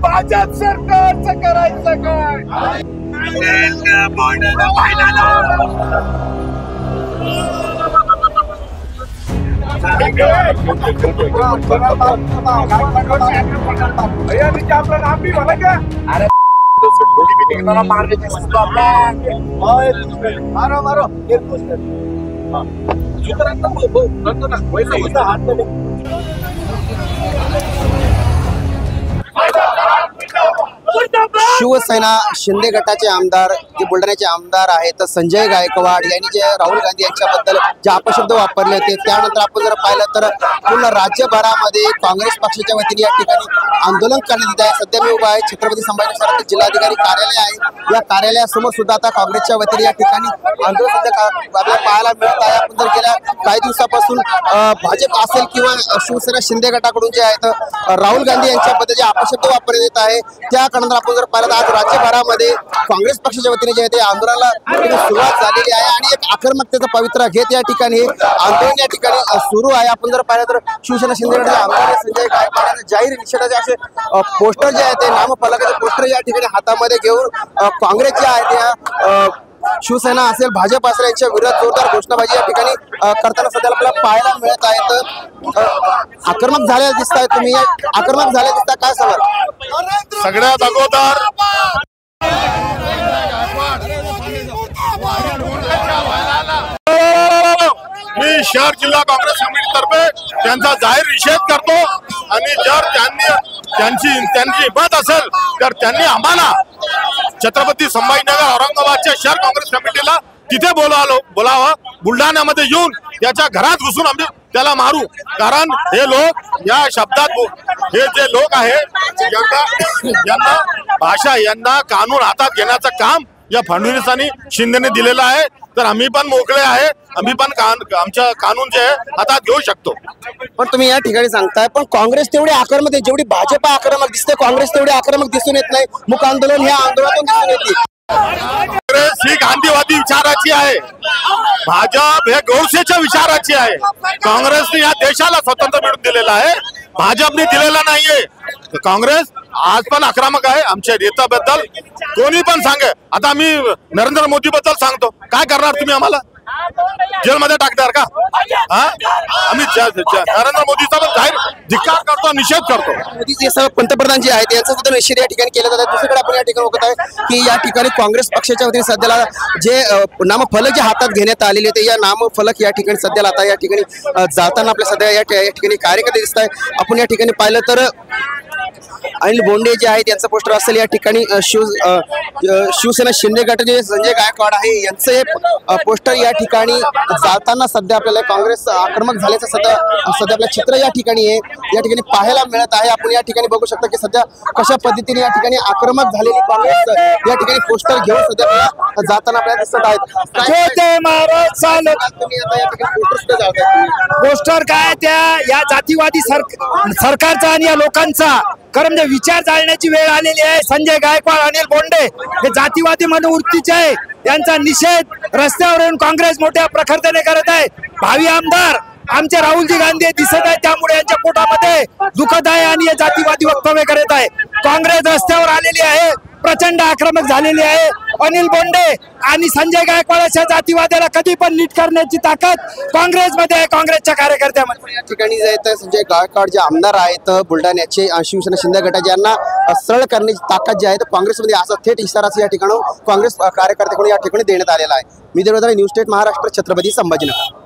भाजप सरकारचं करायचं काय? आपलं नाम भी मला का? अरे मारो मारो शिवसेना शिंदे गटाचे आमदार जे बुलढाण्याचे आमदार आहेत संजय गायकवाड यांनी जे राहुल गांधी यांच्याबद्दल जे अपशब्द वापरले होते, त्यानंतर आपण जर पाहिलं तर पूर्ण राज्यभरामध्ये काँग्रेस पक्षाच्या वतीने या ठिकाणी आंदोलन करण्यात येत आहे। सध्या मी उभा आहे छत्रपती संभाजीनगर जिल्हाधिकारी कार्यालय आहे। या कार्यालयासमोर सुद्धा आता काँग्रेसच्या वतीने या ठिकाणी आंदोलन सध्या आपल्याला पाहायला मिळत आहे। आपण जर गेल्या काही दिवसापासून भाजप असेल किंवा शिवसेना शिंदे गटाकडून जे आहेत राहुल गांधी यांच्याबद्दल जे अपशब्द वापरण्यात येत आहे, त्या कारणाने आपण जर पाहिलं आज राज्यभरामध्ये काँग्रेस पक्षाच्या वतीने जे आहे ते आंदोलनाला सुरुवात झालेली आहे आणि एक आक्रमकतेचा पवित्रा घेत या ठिकाणी आंदोलन या ठिकाणी सुरू आहे। आपण जर पाहिलं तर शिवसेना शिंदे गटाचे आमदार संजय गायकवाड यांनी जाहीर निषेधाचे असे पोस्टर जे आहेत ते नामफलकाचे पोस्टर या ठिकाणी हातामध्ये घेऊन काँग्रेस जे आहे त्या शिवसेना असेल भाजप असेल यांच्या विरोधात जोरदार घोषणाबाजी या ठिकाणी करताना सध्या आपल्याला पाहायला मिळत आहे। आक्रमक झाले दिसत आहे, तुम्ही आक्रमक झाले दिसता, काय सांगाल? सगळ्यात अगोदर मी शहर जिल्हा काँग्रेस कमिटीतर्फे त्यांचा जाहीर निषेध करतो आणि जर त्यांची हिंमत असेल तर त्यांनी आम्हाला छत्रपती संभाजीनगर औरंगाबादच्या शहर काँग्रेस कमिटीला तिथे बोलावं, बुलढाण्यामध्ये येऊन त्याच्या घरात घुसून आम्ही त्याला मारू। कारण हे लोक या शब्दात हे जे लोक आहेत यांना भाषा यांना कानून हातात घेण्याचं काम या फडणवीसांनी शिंदेने दिलेलं आहे। तर आम्ही पण मोकळे आहे, आम्ही पण आमच्या कानून जे आहे हातात घेऊ शकतो। पण तुम्ही या ठिकाणी सांगताय पण काँग्रेस तेवढी आक्रमक आहे, जेवढी भाजप आक्रमक दिसते काँग्रेस तेवढी आक्रमक दिसून येत नाही। मुक आंदोलन ह्या आंदोलनातून दिसून येते। काँग्रेस ही गांधीवादी विचाराची आहे, भाजप हे गौसेच्या विचाराची आहे। काँग्रेसने या देशाला स्वातंत्र्य मिळवून दिलेलं आहे, भाजपने दिलेला नाहीये। काँग्रेस आज पण आक्रमक आहे आमच्या नेत्याबद्दल, कोणी पण सांगे। आता आम्ही नरेंद्र मोदी बद्दल सांगतो, काय करणार तुम्ही आम्हाला? जेलमध्ये टाकणार का? आम्ही नरेंद्र मोदीचा पण जाहीर धिक्कार करतो, निषेध करतो। मोदी जे सर्व पंतप्रधान जे आहेत यांचा सुद्धा निषेध या ठिकाणी केला जातो। दुसरीकडे आपण या ठिकाणी बघत आहे की या ठिकाणी काँग्रेस पक्षाच्या वतीने सध्याला जे नामफलक जे हातात घेण्यात आलेले ते या नामफलक या ठिकाणी सध्याला आता या ठिकाणी जाताना आपल्या सध्या या ठिकाणी कार्यकर्ते दिसत आहे। आपण या ठिकाणी पाहिलं तर अनिल बोंडे जे आहेत यांचं पोस्टर असेल, या ठिकाणी शिवसेना शिंदे गटाचे संजय गायकवाड आहे यांचं हे पोस्टर या ठिकाणी जाताना सध्या आपल्याला काँग्रेस आक्रमक झाल्याचं सध्या आपलं चित्र या ठिकाणी आहे या ठिकाणी पाहायला मिळत आहे। आपण या ठिकाणी बघू शकता की सध्या कशा पद्धतीने या ठिकाणी आक्रमक झालेली काँग्रेस या ठिकाणी पोस्टर घेऊन सध्या जाताना आपल्याला दिसत आहेत। पोस्टर काय त्या या जातीवादी सरकारचा आणि या लोकांचा खरं म्हणजे विचार जाळण्याची वेळ आलेली आहे। संजय गायकवाड अनिल बोंडे हे जातीवादी मनोवृत्तीचे आहे, त्यांचा निषेध रस्त्यावर येऊन काँग्रेस मोठ्या प्रखरतेने करत आहे। भावी आमदार आमचे राहुलजी गांधी दिसत आहेत, त्यामुळे यांच्या पोटामध्ये दुखत आहे आणि हे जातीवादी वक्तव्य करत आहे। काँग्रेस रस्त्यावर आलेली आहे, प्रचंड आक्रमक झालेली आहे। अनिल बोंडे आणि संजय गायकवाड अशा जातीवाद्याला कधी पण नीट करण्याची ताकद काँग्रेसमध्ये आहे, काँग्रेसच्या कार्यकर्त्यामध्ये। या ठिकाणी जे आहेत संजय गायकवाड जे आमदार आहेत बुलढाण्याचे शिवसेना शिंदे गटाचे यांना सरळ करण्याची ताकद जी आहे काँग्रेसमध्ये असा थेट इशारा या ठिकाणी काँग्रेस कार्यकर्त्याकडून या ठिकाणी देण्यात आलेला आहे। मी देवदार, न्यूज स्टेट महाराष्ट्र, छत्रपती संभाजीनगर।